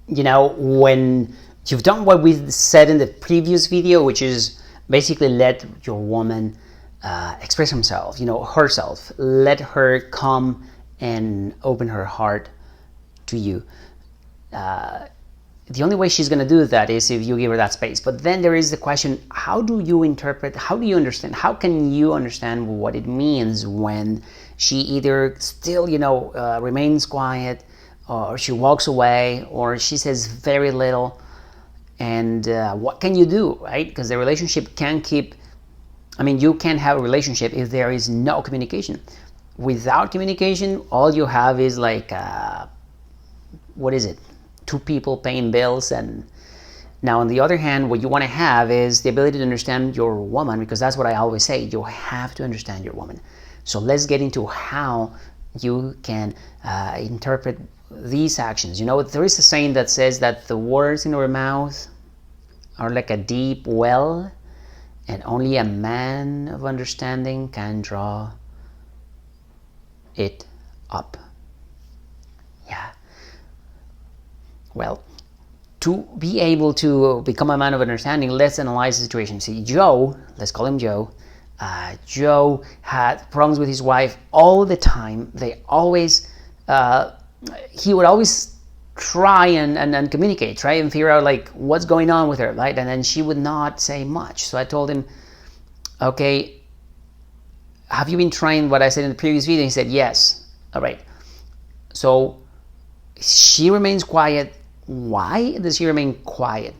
when you've done what we said in the previous video, which is basically let your woman express herself, let her come and open her heart to you. The only way she's going to do that is if you give her that space. But then there is the question, how do you understand, how can you understand what it means when she either still, remains quiet, or she walks away, or she says very little, and what can you do, right? Because the relationship you can't have a relationship if there is no communication. Without communication, all you have is like, what is it? Two people paying bills. And now, on the other hand, what you want to have is the ability to understand your woman, because that's what I always say, you have to understand your woman. So let's get into how you can interpret these actions. There is a saying that says that the words in our mouth are like a deep well, and only a man of understanding can draw it up. Yeah. Well, to be able to become a man of understanding, let's analyze the situation. See, Joe, let's call him Joe. Joe had problems with his wife all the time. He would always try and communicate, try and figure out like what's going on with her, right? And then she would not say much. So I told him, okay, have you been trying what I said in the previous video? He said, yes. All right. So she remains quiet. Why does she remain quiet?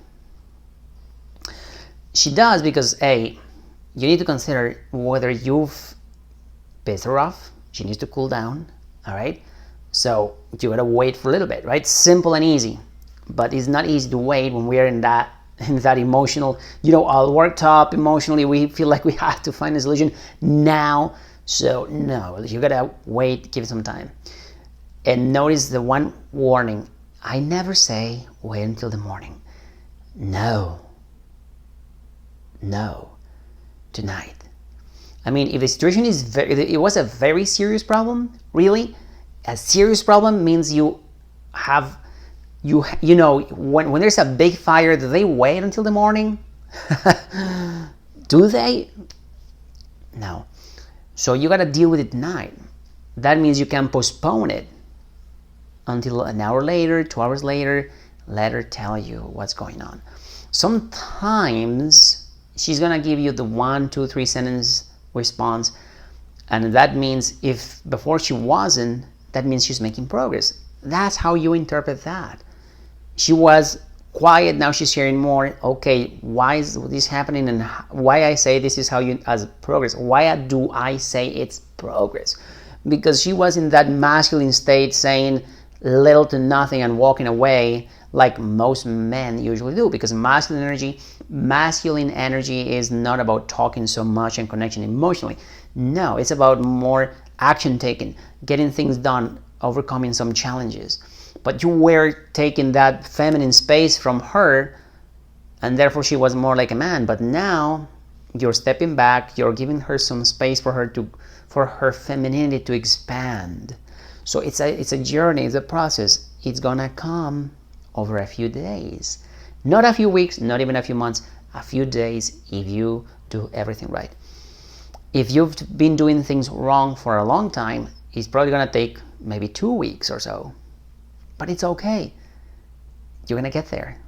She does because, A, you need to consider whether you've pissed her off. She needs to cool down, all right? So you gotta wait for a little bit, right? Simple and easy. But it's not easy to wait when we're in that emotional, all worked up emotionally. We feel like we have to find a solution now. So no, you gotta wait, give it some time. And notice the one warning. I never say wait until the morning. No, tonight. If the situation it was a very serious problem, really, a serious problem means when there's a big fire, do they wait until the morning? Do they? No. So you gotta deal with it tonight. That means you can postpone it until an hour later, 2 hours later. Let her tell you what's going on. Sometimes she's gonna give you the 1, 2, 3 sentence response, and that means if before she wasn't, that means she's making progress. That's how you interpret that. She was quiet, now she's sharing more. Okay, why is this happening, and why I say this is how you as progress? Why do I say it's progress? Because she was in that masculine state, saying little to nothing and walking away, like most men usually do. Because masculine energy is not about talking so much and connection emotionally. No, it's about more action taken, getting things done, overcoming some challenges. But you were taking that feminine space from her, and therefore she was more like a man. But now you're stepping back, you're giving her some space for her femininity to expand. So it's a journey, it's a process. It's gonna come over a few days, not a few weeks, not even a few months, a few days if you do everything right. If you've been doing things wrong for a long time, it's probably gonna take maybe 2 weeks or so, but it's okay. You're gonna get there,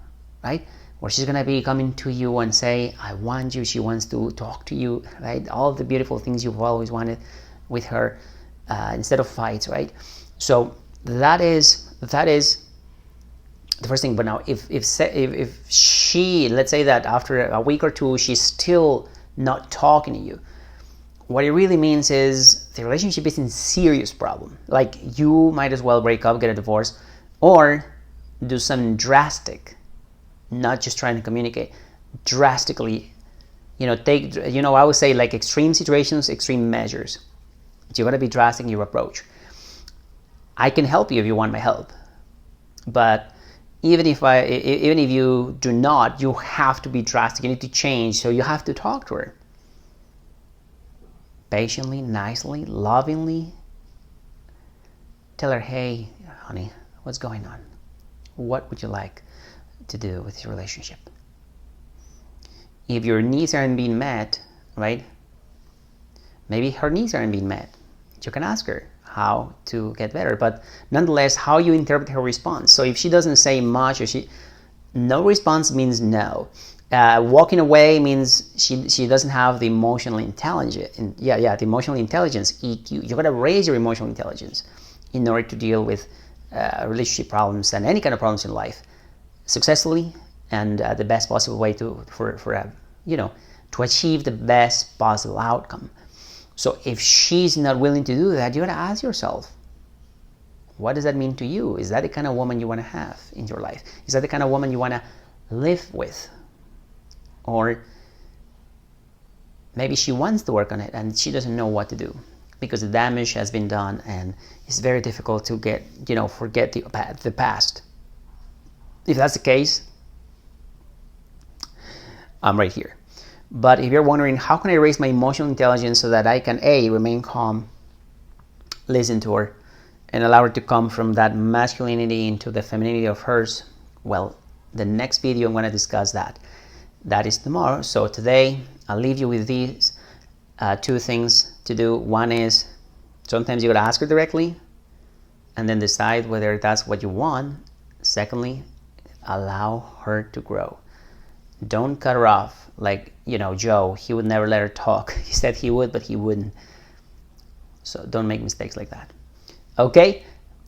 right? Or she's gonna be coming to you and say, I want you. She wants to talk to you, right? All the beautiful things you've always wanted with her, instead of fights, right? So that is the first thing. But now if she, let's say that after a week or two she's still not talking to you, what it really means is the relationship is in serious problem. Like you might as well break up, get a divorce, or do something drastic, not just trying to communicate, drastically, I would say like extreme situations, extreme measures. You gotta be drastic in your approach. I can help you if you want my help, but even if you do not, you have to be drastic. You need to change. So you have to talk to her patiently, nicely, lovingly. Tell her, hey, honey, what's going on? What would you like to do with your relationship? If your needs aren't being met, right? Maybe her needs aren't being met. You can ask her how to get better, but nonetheless, how you interpret her response. So if she doesn't say much, or no response means no. Walking away means she doesn't have the emotional intelligence. The emotional intelligence, EQ. You gotta raise your emotional intelligence in order to deal with relationship problems and any kind of problems in life successfully and the best possible way to achieve the best possible outcome. So if she's not willing to do that, you gotta ask yourself, what does that mean to you? Is that the kind of woman you want to have in your life? Is that the kind of woman you want to live with? Or maybe she wants to work on it and she doesn't know what to do because the damage has been done and it's very difficult to forget the past. If that's the case, I'm right here. But if you're wondering, how can I raise my emotional intelligence so that I can remain calm, listen to her, and allow her to come from that masculinity into the femininity of hers, well, the next video I'm going to discuss that. That is tomorrow. So today I'll leave you with these two things to do. One is, sometimes you got to ask her directly and then decide whether that's what you want. Secondly, allow her to grow. Don't cut her off like, Joe. He would never let her talk. He said he would, but he wouldn't. So don't make mistakes like that. Okay?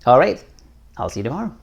All right. I'll see you tomorrow.